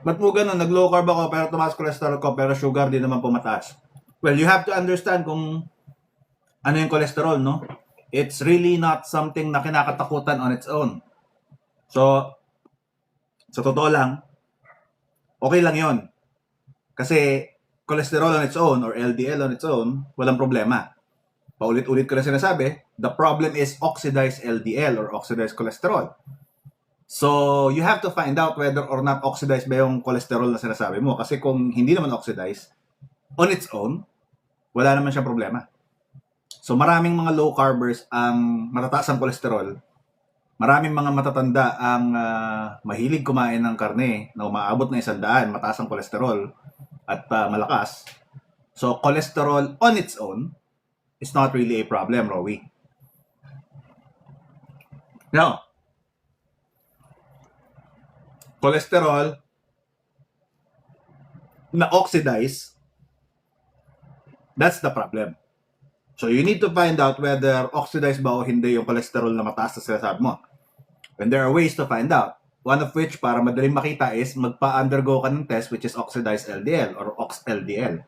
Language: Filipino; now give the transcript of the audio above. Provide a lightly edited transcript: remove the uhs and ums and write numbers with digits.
Ba't mo ganun? Nag-low carb ako pero tumaas cholesterol ko pero sugar din naman pumataas. Well, you have to understand kung ano yung cholesterol, no? It's really not something na kinakatakutan on its own. So, sa totoo lang, okay lang yon. Kasi cholesterol on its own or LDL on its own, walang problema. Paulit-ulit ko na sinasabi, the problem is oxidized LDL or oxidized cholesterol. So, you have to find out whether or not oxidized ba yung cholesterol na sinasabi mo. Kasi kung hindi naman oxidized, on its own, wala naman siyang problema. So, maraming mga low carbers ang matataas ang cholesterol. Maraming mga matatanda ang mahilig kumain ng karne na umaabot na 100, mataas ang cholesterol at malakas. So, cholesterol on its own is not really a problem, Rowie. Now, cholesterol na oxidize, that's the problem. So, you need to find out whether oxidized ba o hindi yung cholesterol na mataas na sinasabi mo. And there are ways to find out. One of which, para madaling makita, is magpa-undergo ka ng test which is oxidized LDL or OXLDL.